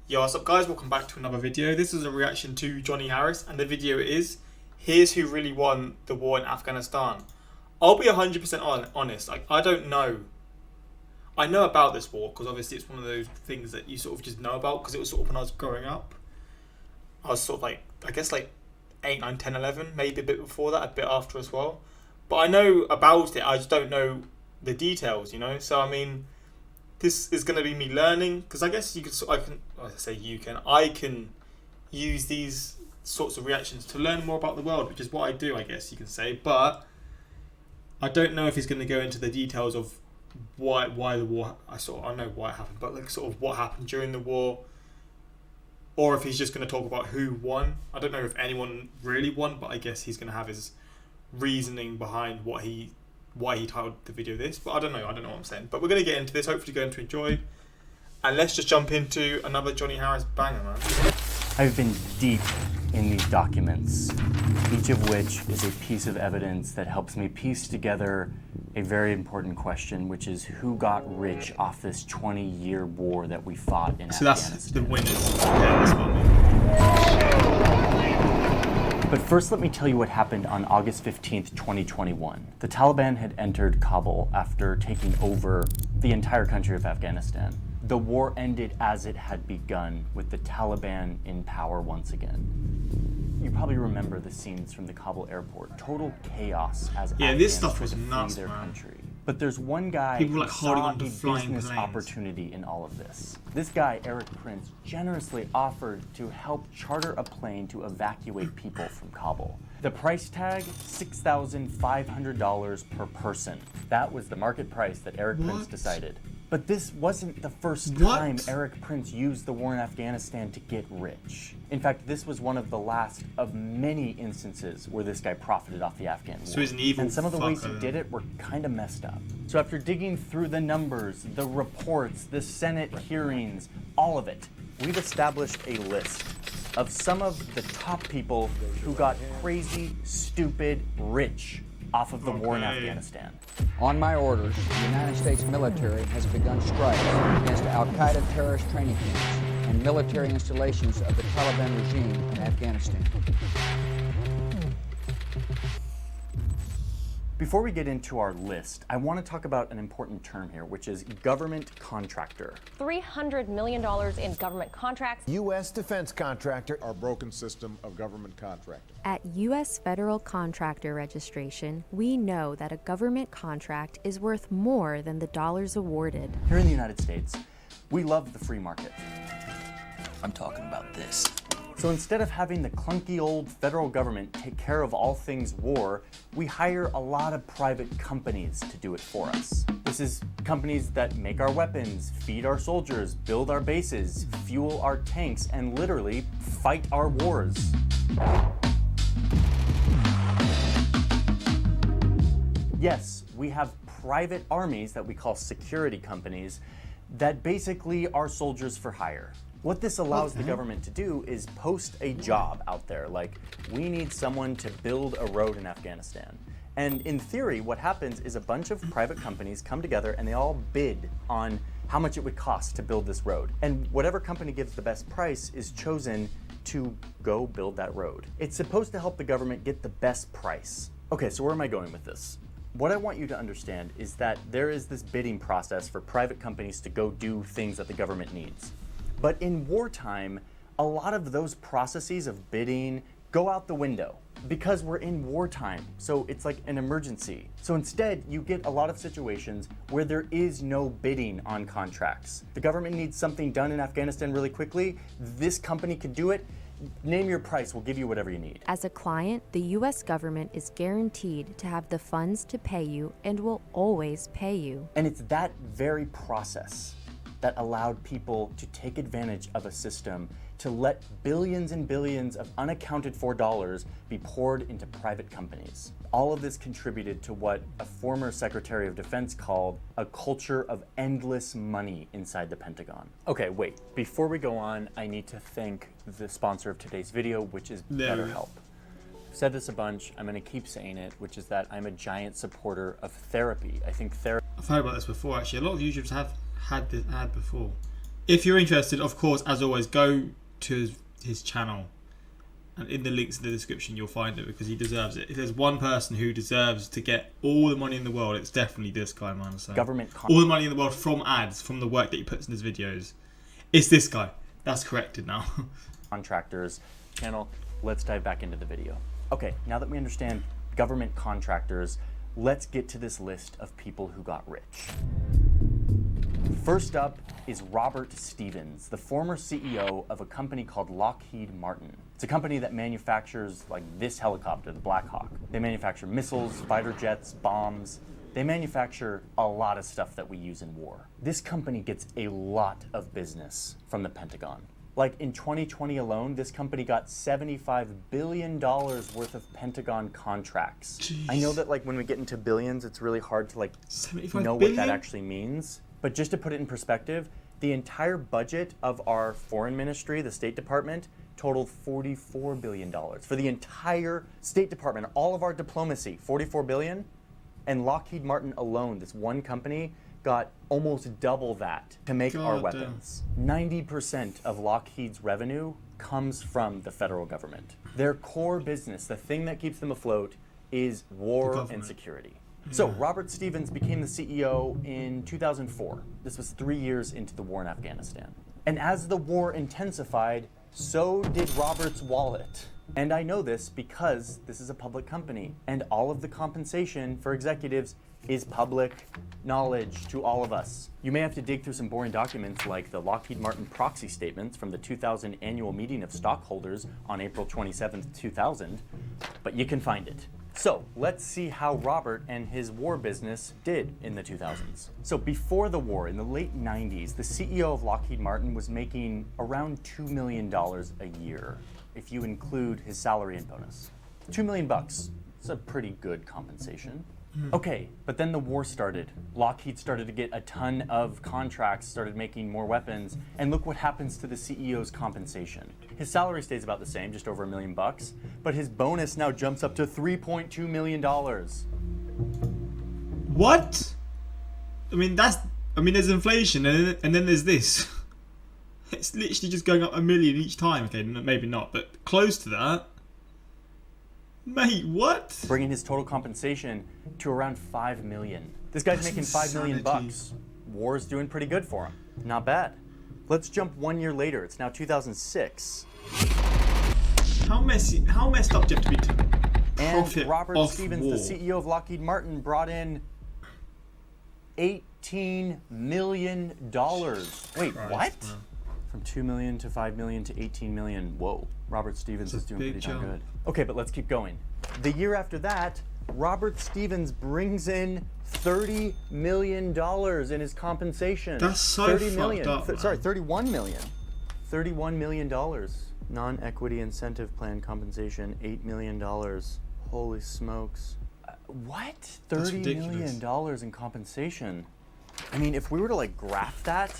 Yo, what's up guys, welcome back to another video. This is a reaction to Johnny Harris, and the video is, here's who really won the war in Afghanistan. I'll be 100% honest, I don't know. I know about this war, because obviously it's one of those things that you sort of just know about, because it was sort of when I was growing up. I was sort of like, I guess like 8, 9, 10, 11, maybe a bit before that, a bit after as well. But I know about it, I just don't know the details, you know? So I mean, this is going to be me learning, because I guess I can use these sorts of reactions to learn more about the world, which is what I do, I guess you can say. But I don't know if he's going to go into the details of why the war. I know why it happened, but like sort of what happened during the war, or if he's just going to talk about who won. I don't know if anyone really won, but I guess he's going to have his reasoning behind why he titled the video this, but I don't know what I'm saying. But we're going to get into this, hopefully you're going to enjoy. And let's just jump into another Johnny Harris banger, man. I've been deep in these documents, each of which is a piece of evidence that helps me piece together a very important question, which is who got rich off this 20-year war that we fought in Afghanistan. So that's the winners. Yeah, that's what I mean. But first, let me tell you what happened on August 15th, 2021. The Taliban had entered Kabul after taking over the entire country of Afghanistan. The war ended as it had begun, with the Taliban in power once again. You probably remember the scenes from the Kabul airport. Total chaos as this stuff was nuts, their man. Country. But there's one guy People who like holding saw on to a flying business planes. opportunity in all of this. This guy, Eric Prince, generously offered to help charter a plane to evacuate people from Kabul. The price tag, $6,500 per person. That was the market price that Eric Prince decided. But this wasn't the first time Eric Prince used the war in Afghanistan to get rich. In fact, this was one of the last of many instances where this guy profited off the Afghan war. So he's an evil and some of the ways he fucker. did it were kind of messed up. So after digging through the numbers, the reports, the Senate hearings, all of it, we've established a list of some of the top people who got crazy, stupid, rich off of the war in Afghanistan. On my orders, the United States military has begun strikes against Al-Qaeda terrorist training camps and military installations of the Taliban regime in Afghanistan. Before we get into our list, I want to talk about an important term here, which is government contractor. $300 million in government contracts. U.S. defense contractor. Our broken system of government contracting. At U.S. federal contractor registration, we know that a government contract is worth more than the dollars awarded. Here in the United States, we love the free market. I'm talking about this. So instead of having the clunky old federal government take care of all things war, we hire a lot of private companies to do it for us. This is companies that make our weapons, feed our soldiers, build our bases, fuel our tanks, and literally fight our wars. Yes, we have private armies that we call security companies that basically are soldiers for hire. What this allows the government to do is post a job out there, like, we need someone to build a road in Afghanistan. And in theory, what happens is a bunch of private companies come together and they all bid on how much it would cost to build this road. And whatever company gives the best price is chosen to go build that road. It's supposed to help the government get the best price. Okay, so where am I going with this? What I want you to understand is that there is this bidding process for private companies to go do things that the government needs. But in wartime, a lot of those processes of bidding go out the window because we're in wartime. So it's like an emergency. So instead, you get a lot of situations where there is no bidding on contracts. The government needs something done in Afghanistan really quickly. This company could do it. Name your price, we'll give you whatever you need. As a client, the U.S. government is guaranteed to have the funds to pay you and will always pay you. And it's that very process that allowed people to take advantage of a system to let billions and billions of unaccounted for dollars be poured into private companies. All of this contributed to what a former Secretary of Defense called a culture of endless money inside the Pentagon. Okay, wait, before we go on, I need to thank the sponsor of today's video, which is BetterHelp. I've said this a bunch, I'm gonna keep saying it, which is that I'm a giant supporter of therapy. I think therapy. I've heard about this before actually. A lot of YouTubers have had this ad before. If you're interested, of course, as always, go to his channel. And in the links in the description, you'll find it because he deserves it. If there's one person who deserves to get all the money in the world, it's definitely this guy, man. So all the money in the world from ads, from the work that he puts in his videos. It's this guy. That's corrected now. Contractors channel. Let's dive back into the video. Okay, now that we understand government contractors, let's get to this list of people who got rich. First up is Robert Stevens, the former CEO of a company called Lockheed Martin. It's a company that manufactures like this helicopter, the Black Hawk. They manufacture missiles, fighter jets, bombs. They manufacture a lot of stuff that we use in war. This company gets a lot of business from the Pentagon. Like in 2020 alone, this company got $75 billion worth of Pentagon contracts. Jeez. I know that like when we get into billions, it's really hard to like know what that actually means. But just to put it in perspective, the entire budget of our foreign ministry, the State Department, totaled $44 billion. For the entire State Department, all of our diplomacy, $44 billion. And Lockheed Martin alone, this one company, got almost double that to make our weapons. 90% of Lockheed's revenue comes from the federal government. Their core business, the thing that keeps them afloat, is war and security. So Robert Stevens became the CEO in 2004. This was 3 years into the war in Afghanistan. And as the war intensified, so did Robert's wallet. And I know this because this is a public company, and all of the compensation for executives is public knowledge to all of us. You may have to dig through some boring documents like the Lockheed Martin proxy statements from the 2000 annual meeting of stockholders on April 27, 2000, but you can find it. So let's see how Robert and his war business did in the 2000s. So before the war, in the late 90s, the CEO of Lockheed Martin was making around $2 million a year, if you include his salary and bonus. $2 million bucks. It's a pretty good compensation. Okay, but then the war started. Lockheed started to get a ton of contracts, started making more weapons, and look what happens to the CEO's compensation. His salary stays about the same, just over $1 million bucks, but his bonus now jumps up to $3.2 million. What? I mean, there's inflation, and then there's this. It's literally just going up $1 million each time. Okay, maybe not, but close to that. Mate, what? Bringing his total compensation to around $5 million. This guy's making $5 million bucks. War's doing pretty good for him. Not bad. Let's jump 1 year later. It's now 2006. How messed up do you have to be to profit and Robert off Stevens, war? the CEO of Lockheed Martin, brought in $18 million. Wait, Christ, what? man. From 2 million to 5 million to 18 million. Whoa, Robert Stevens is doing pretty darn good. Okay, but let's keep going. The year after that, Robert Stevens brings in $30 million in his compensation. That's so fucked up, man. Sorry, 31 million. $31 million. Non-equity incentive plan compensation, $8 million. Holy smokes. What? $30 million in compensation. I mean, if we were to like graph that,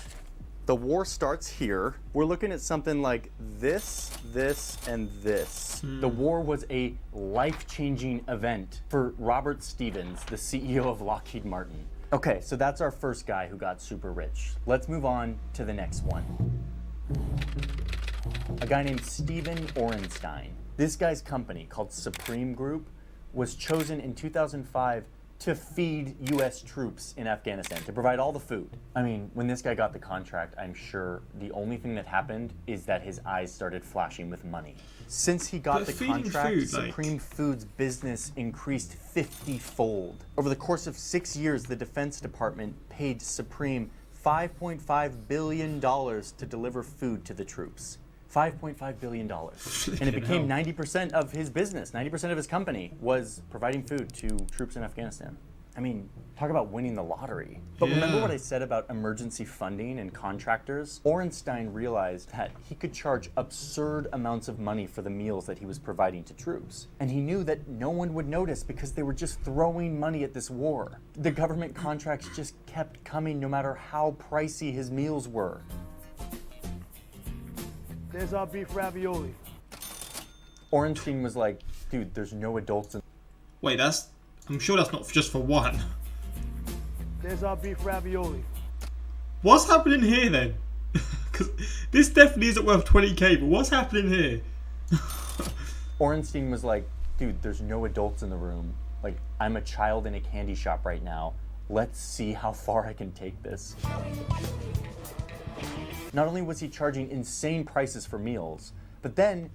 the war starts here. We're looking at something like this, this, and this. The war was a life-changing event for Robert Stevens, the CEO of Lockheed Martin. Okay, so that's our first guy who got super rich. Let's move on to the next one. A guy named Stephen Orenstein. This guy's company, called Supreme Group, was chosen in 2005 to feed U.S. troops in Afghanistan, to provide all the food. I mean, when this guy got the contract, I'm sure the only thing that happened is that his eyes started flashing with money. Since he got the contract, Supreme Food's business increased 50-fold. Over the course of 6 years, the Defense Department paid Supreme $5.5 billion to deliver food to the troops. $5.5 billion. And it became 90% of his business. 90% of his company was providing food to troops in Afghanistan. I mean, talk about winning the lottery. But remember what I said about emergency funding and contractors? Orenstein realized that he could charge absurd amounts of money for the meals that he was providing to troops. And he knew that no one would notice because they were just throwing money at this war. The government contracts just kept coming no matter how pricey his meals were. There's our beef ravioli. Orenstein was like, dude, there's no adults in. Wait, I'm sure that's not just for one. There's our beef ravioli. What's happening here then? Because this definitely isn't worth 20k, but what's happening here? Orenstein was like, dude, there's no adults in the room. Like, I'm a child in a candy shop right now. Let's see how far I can take this. Not only was he charging insane prices for meals, but then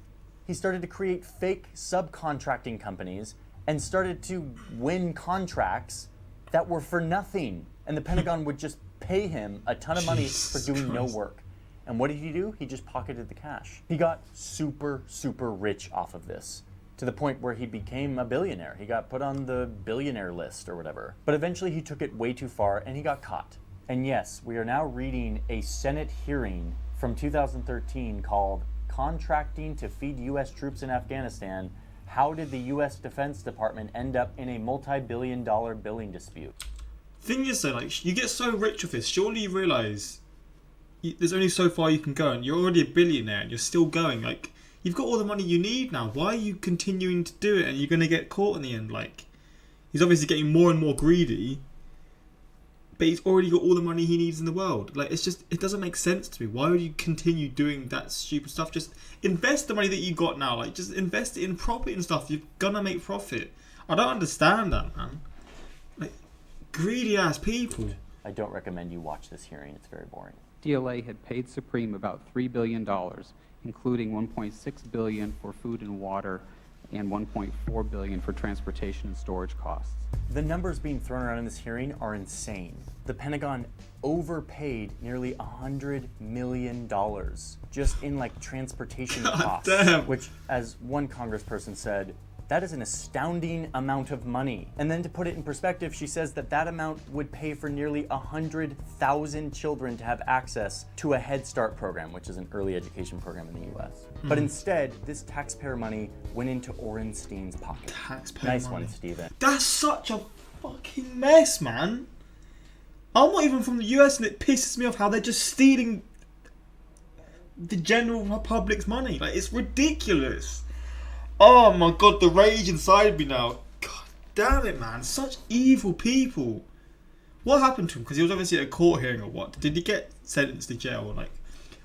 he started to create fake subcontracting companies and started to win contracts that were for nothing. And the Pentagon would just pay him a ton of money for doing no work. And what did he do? He just pocketed the cash. He got super, super rich off of this, to the point where he became a billionaire. He got put on the billionaire list or whatever. But eventually he took it way too far and he got caught. And yes, we are now reading a Senate hearing from 2013 called Contracting to Feed U.S. Troops in Afghanistan. How did the U.S. Defense Department end up in a multi-billion-dollar billing dispute? Thing is though, like, you get so rich with this, surely you realise there's only so far you can go, and you're already a billionaire and you're still going. Like, you've got all the money you need now. Why are you continuing to do it? And you're going to get caught in the end. Like, he's obviously getting more and more greedy, but he's already got all the money he needs in the world. Like, it's just, it doesn't make sense to me. Why would you continue doing that stupid stuff? Just invest the money that you got now. Like, just invest it in property and stuff. You're gonna make profit. I don't understand that, man. Like, greedy ass people. I don't recommend you watch this hearing. It's very boring. DLA had paid Supreme about $3 billion, including $1.6 billion for food and water and $1.4 billion for transportation and storage costs. The numbers being thrown around in this hearing are insane. The Pentagon overpaid nearly $100 million just in like transportation costs, damn. which, as one congressperson said, that is an astounding amount of money. And then to put it in perspective, she says that that amount would pay for nearly 100,000 children to have access to a Head Start program, which is an early education program in the US. But instead, this taxpayer money went into Orenstein's pocket. Taxpayer Nice money. one, Steven. That's such a fucking mess, man. I'm not even from the US and it pisses me off how they're just stealing the general public's money. Like, it's ridiculous. Oh my god, the rage inside me now. God damn it, man. Such evil people. What happened to him? Because he was obviously at a court hearing or what? Did he get sentenced to jail or like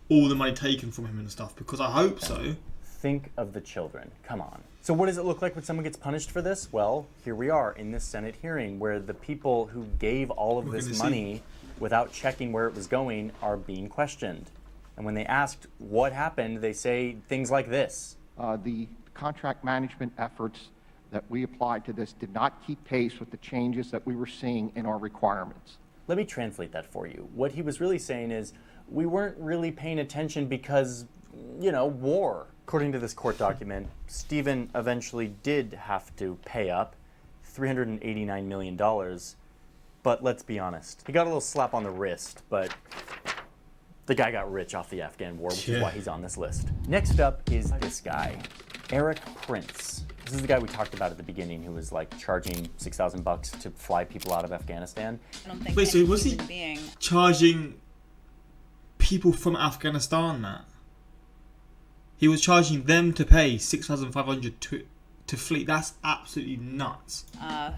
all the money taken from him and stuff? Because I hope so. Think of the children. Come on. So what does it look like when someone gets punished for this? Well, here we are in this Senate hearing where the people who gave all of this money without checking where it was going are being questioned. And when they asked what happened, they say things like this. The contract management efforts that we applied to this did not keep pace with the changes that we were seeing in our requirements. Let me translate that for you. What he was really saying is, we weren't really paying attention because, you know, war. According to this court document, Stephen eventually did have to pay up $389 million. But let's be honest, he got a little slap on the wrist, but the guy got rich off the Afghan war, which is why he's on this list. Next up is this guy, Eric Prince. This is the guy we talked about at the beginning who was like charging $6,000 to fly people out of Afghanistan. I don't think Wait, so was he being charging people from Afghanistan that? He was charging them to pay $6,500 to flee. That's absolutely nuts.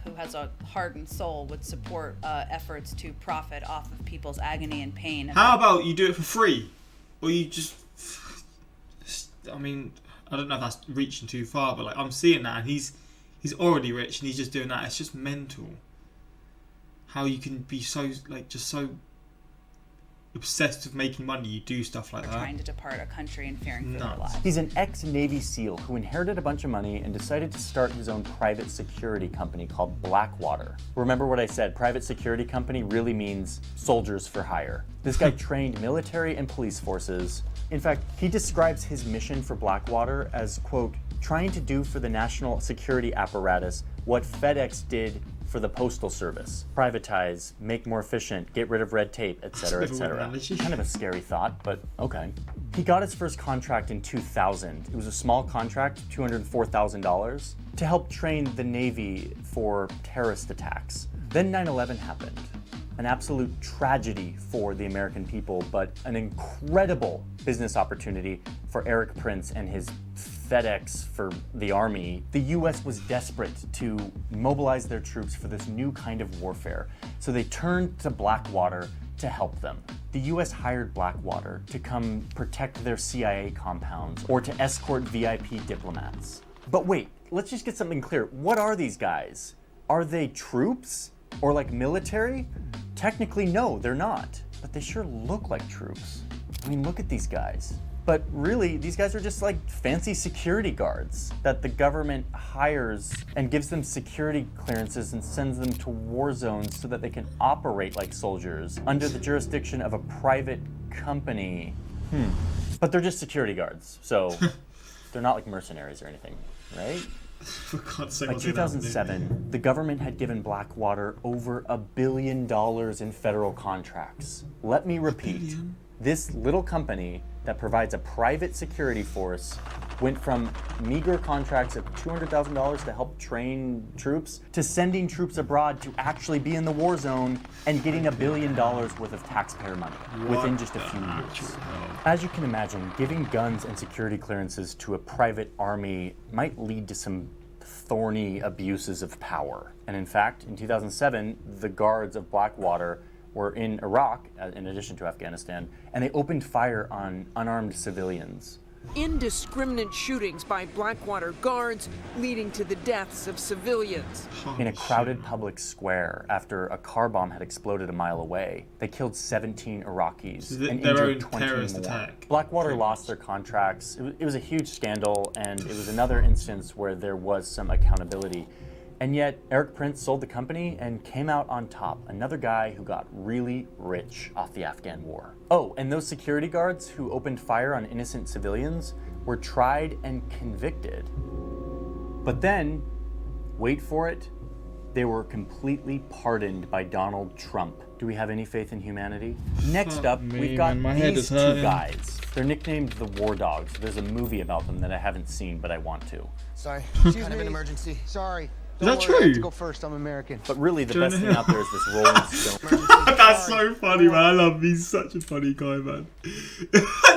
who has a hardened soul would support efforts to profit off of people's agony and pain. How about you do it for free? Or you just... I mean, I don't know if that's reaching too far, but like I'm seeing that and he's already rich and he's just doing that. It's just mental. How you can be so, like, just so obsessed with making money, you do stuff like that. Trying to depart a country and fearing for their lives. He's an ex-Navy SEAL who inherited a bunch of money and decided to start his own private security company called Blackwater. Remember what I said, private security company really means soldiers for hire. This guy trained military and police forces. In fact, he describes his mission for Blackwater as, quote, trying to do for the national security apparatus what FedEx did for the Postal Service. Privatize, make more efficient, get rid of red tape, etc., etc. Kind of a scary thought, but okay. He got his first contract in 2000. It was a small contract, $204,000, to help train the Navy for terrorist attacks. Then 9/11 happened. An absolute tragedy for the American people, but an incredible business opportunity for Eric Prince and his FedEx for the Army. The US was desperate to mobilize their troops for this new kind of warfare. So they turned to Blackwater to help them. The US hired Blackwater to come protect their CIA compounds or to escort VIP diplomats. But wait, let's just get something clear. What are these guys? Are they troops or like military? Technically, no, they're not, but they sure look like troops. I mean, look at these guys. But really, these guys are just like fancy security guards that the government hires and gives them security clearances and sends them to war zones so that they can operate like soldiers under the jurisdiction of a private company. But they're just security guards, so they're not like mercenaries or anything, right? For God's sake, By what's it happening? 2007, the government had given Blackwater over $1 billion in federal contracts. Let me repeat, this little company that provides a private security force went from meager contracts of $200,000 to help train troops to sending troops abroad to actually be in the war zone and getting $1 billion worth of taxpayer money within just a few years. As you can imagine, giving guns and security clearances to a private army might lead to some thorny abuses of power. And in fact, in 2007, the guards of Blackwater were in Iraq, in addition to Afghanistan, and they opened fire on unarmed civilians. Indiscriminate shootings by Blackwater guards leading to the deaths of civilians. In a crowded public square after a car bomb had exploded a mile away, they killed 17 Iraqis and injured 20 more. Attack. Blackwater lost their contracts. It was a huge scandal, and it was another instance where there was some accountability. And yet, Eric Prince sold the company and came out on top. Another guy who got really rich off the Afghan war. Oh, and those security guards who opened fire on innocent civilians were tried and convicted. But then, wait for it, they were completely pardoned by Donald Trump. Do we have any faith in humanity? Next up, we've got these two guys. They're nicknamed the War Dogs. There's a movie about them that I haven't seen, but I want to. Sorry, kind of an emergency. Sorry. Is that Don't worry, I have to true? go first. I'm American. But really, the best thing out there is this Rolling Stone. That's so funny, man. I love him. He's such a funny guy, man.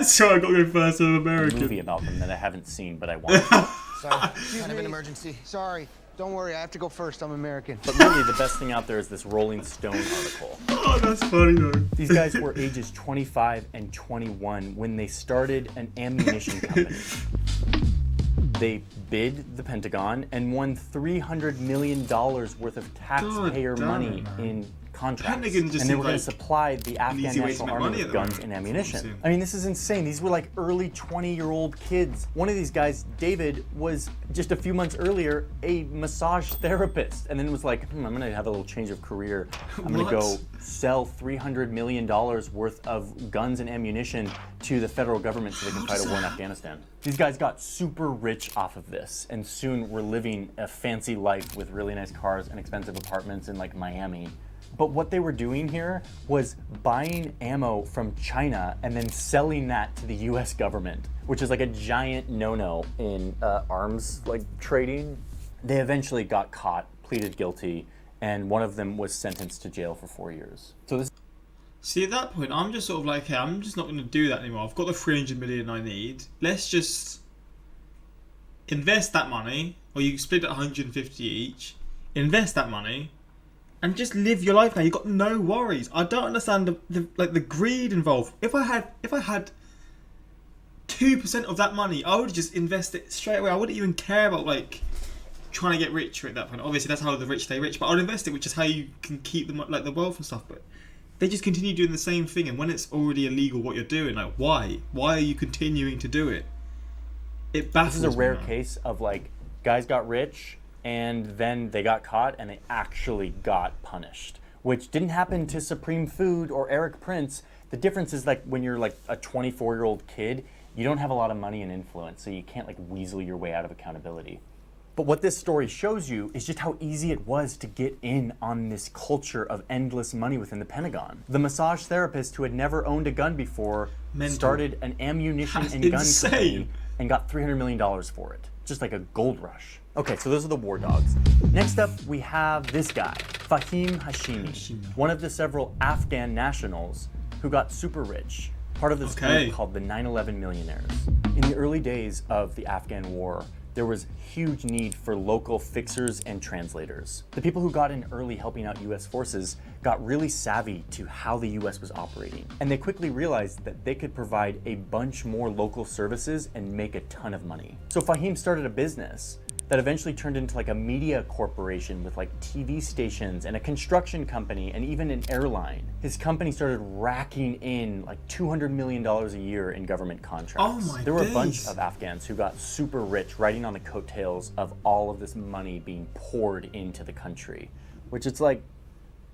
Sorry, I got to go first. I'm American. Movie about them that I haven't seen, but I want to. Sorry, kind of an emergency. Sorry. Don't worry, I have to go first. I'm American. But really, the best thing out there is this Rolling Stone article. Oh, that's funny, though. These guys were ages 25 and 21 when they started an ammunition company. They bid the Pentagon and won $300 million worth of taxpayer money in contracts. And they were going to supply the Afghan National Army with guns and ammunition. I mean, this is insane. These were like early 20-year-old kids. One of these guys, David, was just a few months earlier a massage therapist, and then was like, I'm going to have a little change of career. I'm going to go sell $300 million worth of guns and ammunition to the federal government so they can fight a war in Afghanistan. These guys got super rich off of this, and soon were living a fancy life with really nice cars and expensive apartments in like Miami. But what they were doing here was buying ammo from China and then selling that to the US government, which is like a giant no-no in arms like trading. They eventually got caught, pleaded guilty, and one of them was sentenced to jail for 4 years. So this. See, at that point, I'm just sort of like, hey, I'm just not going to do that anymore. I've got the 300 million I need. Let's just invest that money, or you split it 150 each. Invest that money, and just live your life now. You've got no worries. I don't understand the greed involved. If I had 2% of that money, I would just invest it straight away. I wouldn't even care about like trying to get richer at that point. Obviously, that's how the rich stay rich. But I'd invest it, which is how you can keep them like the wealth and stuff. But they just continue doing the same thing, and when it's already illegal, what you're doing, like why? Why are you continuing to do it? It baffles me. This is a rare case of like guys got rich and then they got caught and they actually got punished, which didn't happen to Supreme Food or Eric Prince. The difference is like when you're like a 24-year-old kid, you don't have a lot of money and influence, so you can't like weasel your way out of accountability. But what this story shows you is just how easy it was to get in on this culture of endless money within the Pentagon. The massage therapist who had never owned a gun before started an ammunition and gun company and got $300 million for it. Just like a gold rush. Okay, so those are the War Dogs. Next up, we have this guy, Fahim Hashimi, one of the several Afghan nationals who got super rich, part of this group called the 9/11 Millionaires. In the early days of the Afghan war, there was huge need for local fixers and translators. The people who got in early helping out US forces got really savvy to how the US was operating. And they quickly realized that they could provide a bunch more local services and make a ton of money. So Fahim started a business that eventually turned into like a media corporation with like TV stations and a construction company and even an airline. His company started racking in like $200 million a year in government contracts. Oh my There were a days. bunch of Afghans who got super rich riding on the coattails of all of this money being poured into the country, which it's like,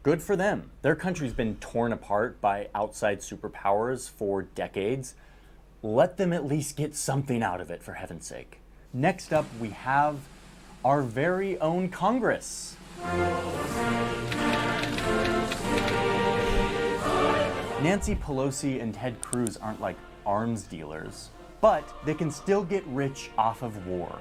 good for them. Their country's been torn apart by outside superpowers for decades. Let them at least get something out of it, for heaven's sake. Next up, we have our very own Congress. Nancy Pelosi and Ted Cruz aren't like arms dealers, but they can still get rich off of war.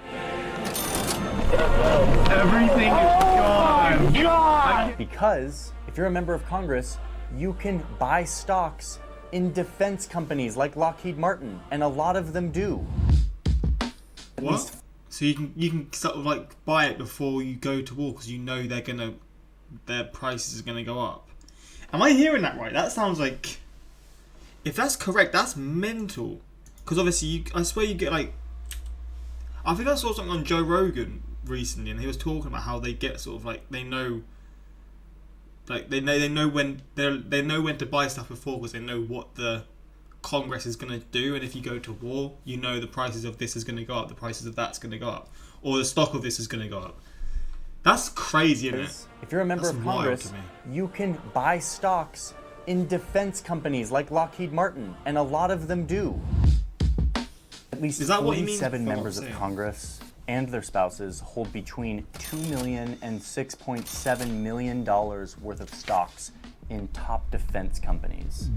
Everything is gone. God! Because if you're a member of Congress, you can buy stocks in defense companies like Lockheed Martin, and a lot of them do. What? So you can sort of like buy it before you go to war because you know their prices are gonna go up. Am I hearing that right? That sounds like, if that's correct, that's mental. Because obviously, I swear you get like, I think I saw something on Joe Rogan recently, and he was talking about how they get sort of like they know when they know when to buy stuff before because they know what the Congress is going to do, and if you go to war, you know the prices of this is going to go up, the prices of that's going to go up, or the stock of this is going to go up. That's crazy, isn't it? If you're a member That's of wild Congress, to me. you can buy stocks in defense companies like Lockheed Martin, and a lot of them do. At least Is that what he means? 47 For members of what's Congress and their spouses hold between $2 million and $6.7 million worth of stocks in top defense companies.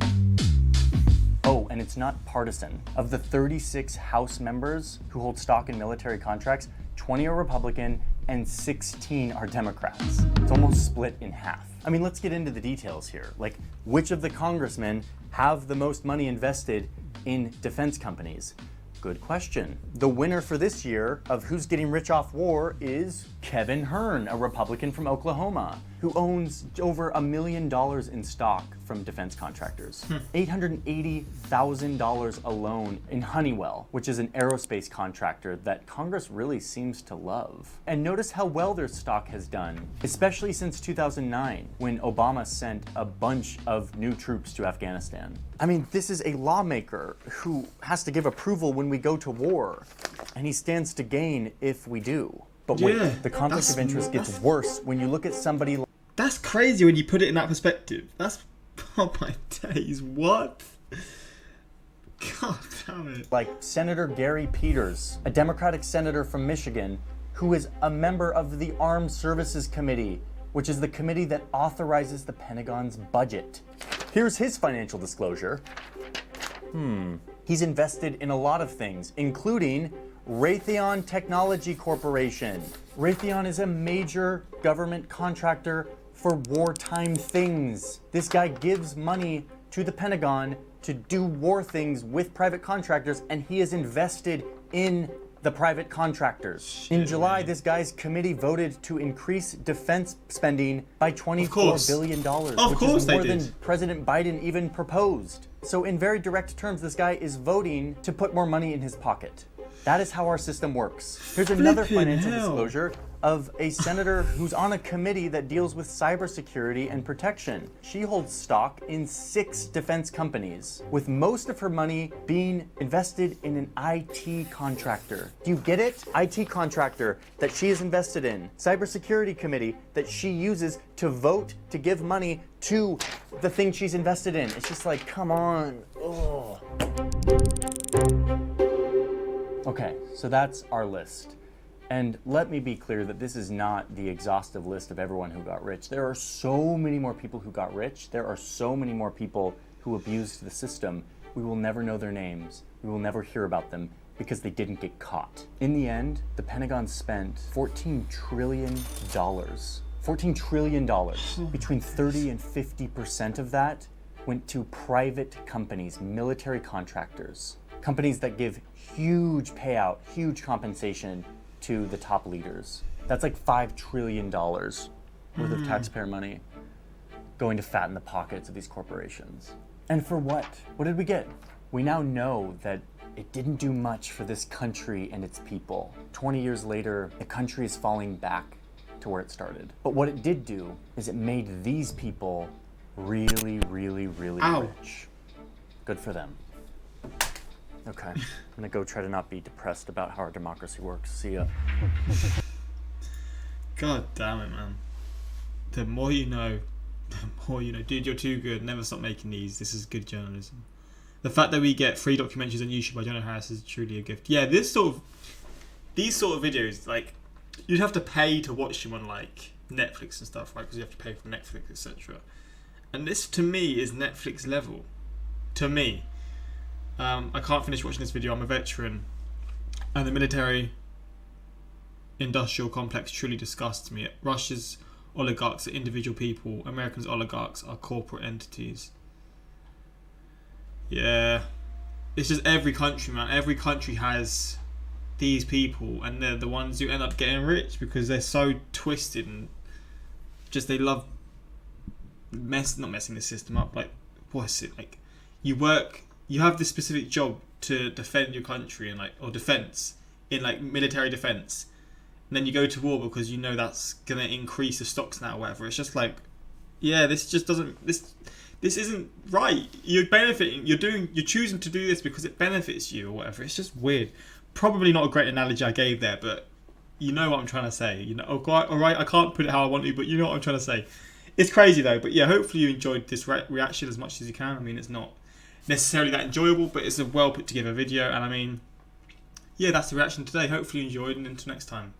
Oh, and it's not partisan. Of the 36 House members who hold stock in military contracts, 20 are Republican and 16 are Democrats. It's almost split in half. I mean, let's get into the details here. Like, which of the congressmen have the most money invested in defense companies? Good question. The winner for this year of Who's Getting Rich Off War is Kevin Hearn, a Republican from Oklahoma, who owns over $1 million in stock from defense contractors. $880,000 alone in Honeywell, which is an aerospace contractor that Congress really seems to love. And notice how well their stock has done, especially since 2009, when Obama sent a bunch of new troops to Afghanistan. I mean, this is a lawmaker who has to give approval when we go to war, and he stands to gain if we do. But wait, Yeah, the conflict of interest gets worse when you look at somebody like... That's crazy when you put it in that perspective. That's, oh my days, what? God damn it. Like Senator Gary Peters, a Democratic senator from Michigan, who is a member of the Armed Services Committee, which is the committee that authorizes the Pentagon's budget. Here's his financial disclosure. He's invested in a lot of things, including Raytheon Technology Corporation. Raytheon is a major government contractor for wartime things. This guy gives money to the Pentagon to do war things with private contractors, and he is invested in the private contractors. In July, this guy's committee voted to increase defense spending by $24 billion, which is more than President Biden even proposed. So in very direct terms, this guy is voting to put more money in his pocket. That is how our system works. Here's another financial disclosure of a senator who's on a committee that deals with cybersecurity and protection. She holds stock in 6 defense companies, with most of her money being invested in an IT contractor. Do you get it? IT contractor that she is invested in. Cybersecurity committee that she uses to vote to give money to the thing she's invested in. It's just like, come on. Ugh. Okay, so that's our list. And let me be clear that this is not the exhaustive list of everyone who got rich. There are so many more people who got rich. There are so many more people who abused the system. We will never know their names. We will never hear about them because they didn't get caught. In the end, the Pentagon spent $14 trillion. $14 trillion. Between 30 and 50% of that went to private companies, military contractors, companies that give huge payout, huge compensation to the top leaders. That's like $5 trillion worth of taxpayer money going to fatten the pockets of these corporations. And for what? What did we get? We now know that it didn't do much for this country and its people. 20 years later, the country is falling back to where it started. But what it did do is it made these people really, really, really rich. Good for them. Okay, I'm gonna go try to not be depressed about how our democracy works. See ya. God damn it, man. The more you know, the more you know. Dude, you're too good. Never stop making these. This is good journalism. The fact that we get free documentaries on YouTube by Johnny Harris is truly a gift. Yeah, these sort of videos, like, you'd have to pay to watch them on like Netflix and stuff, right? Because you have to pay for Netflix, etc. And this, to me, is Netflix level. To me, I can't finish watching this video. I'm a veteran, and the military-industrial complex truly disgusts me. Russia's oligarchs are individual people. Americans' oligarchs are corporate entities. Yeah, it's just every country, man. Every country has these people, and they're the ones who end up getting rich because they're so twisted and just they love not messing the system up. Like, what's it like? You have this specific job to defend your country and or defense in like military defense, and then you go to war because you know that's gonna increase the stocks now or whatever. It's just like, yeah, this just doesn't this isn't right. You're benefiting. You're choosing to do this because it benefits you or whatever. It's just weird. Probably not a great analogy I gave there, but you know what I'm trying to say. You know, all right. I can't put it how I want to, but you know what I'm trying to say. It's crazy though. But yeah, hopefully you enjoyed this reaction as much as you can. I mean, it's not necessarily that enjoyable, but it's a well put together video. And I mean, yeah, that's the reaction today. Hopefully you enjoyed, and until next time.